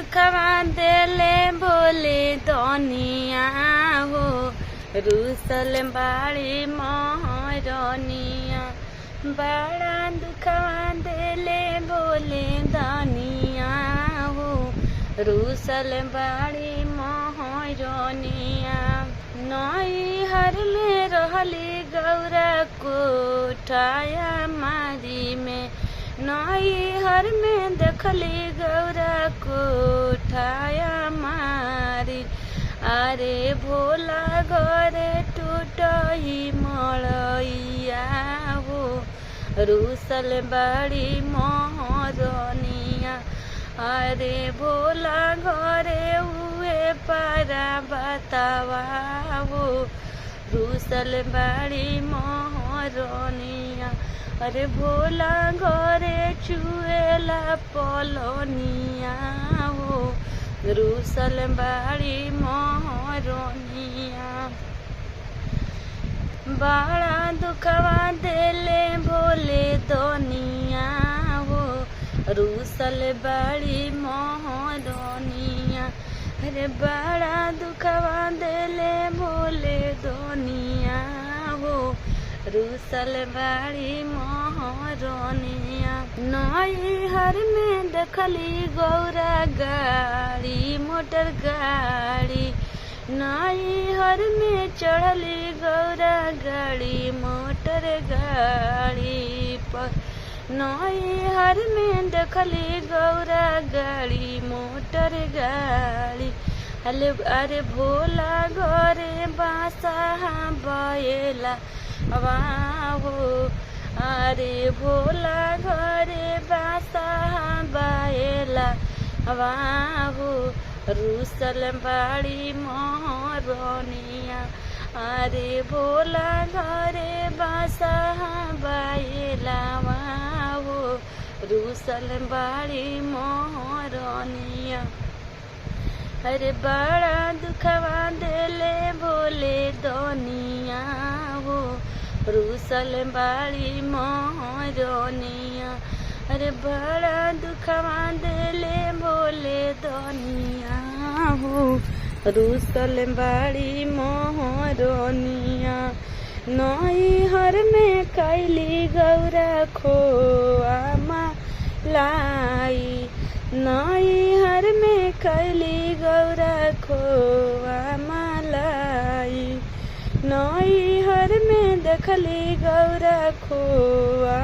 दुखवा देले बोले दुनिया हो, रूसल बाड़ी मोहरनिया। बड़ा दुखवा देले बोले दुनिया हो, रूसल बाड़ी मोहरनिया। नई हर में रहली गौरा कोठाया मारी में, नई हर में देखली गौरा कोठाया मारी। अरे भोला घरे टूटही मड़ैया हो, रूसल बाड़ी मोहरनिया। अरे भोला घरे हुए पारा बतावा हो, रूसल बाड़ी मोहरनिया। अरे भोला घरे चुएला पलनिया हो, रूसल बाड़ी मोहरनिया। बड़ा दुखवा देले भोले दुनिया हो, रूसल बाड़ी मोहरनिया। अरे बड़ा दुखवा देले भोले दुनिया हो, रूसल बाड़ी मोहरनिया। नई हर में देखली गौरा गाड़ी मोटर गाड़ी, नई हर में चढ़ली गौरा गाड़ी मोटर गाड़ी पर। नई हर में देखली गौरा गाड़ी मोटर गाड़ी। अरे भोला घरे बासा बयला हो, अरे भोला घरे बासा बयला हो, रूसल बाड़ी मोहरनिया। अरे भोला घरे बासा बयला हो, रूसल बाड़ी मोहरनिया। अरे बड़ा दुखवा देले भोले दुनिया हो, रूसल बाड़ी मोहरनिया। अरे बड़ा दुखवा देले भोले दुनिया हो, रूसल बाड़ी मोहरनिया। नई हर में कैली गौरा खोआ लाई, नई हर में कैली गौरा खोआ लाई। नई हर में देखली गौरा खोआ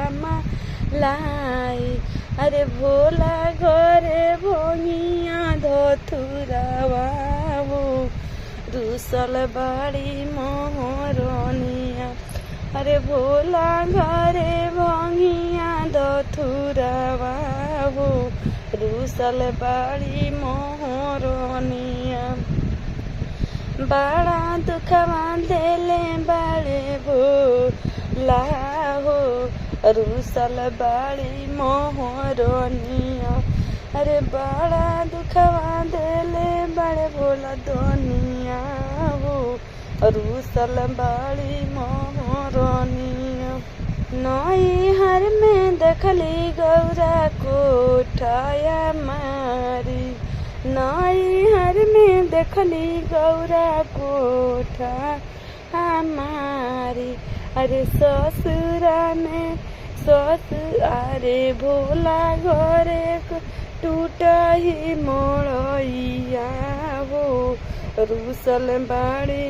लाई। अरे भोला घरे भोगिया धतुरावा हो, रूसल बाड़ी मोहरनिया। अरे भोला घरे भोगिया धतुरावा हो, रूसल बाड़ी मोहरनिया। बड़ा दुखवा देले बाड़े भोला हो, रूसल बाड़ी मोहरनिया। अरे बड़ा दुखवा देले बड़े भोला दुनिया हो, रूसल बाड़ी मोहरनिया। नई हर में देखली गौरा कोठाया मारी, नई हर में देखली गौरा कोठा हमारी। अरे ससुरा में अरे भोला घरे टूटही मड़ैया हो, रूसल बाड़ी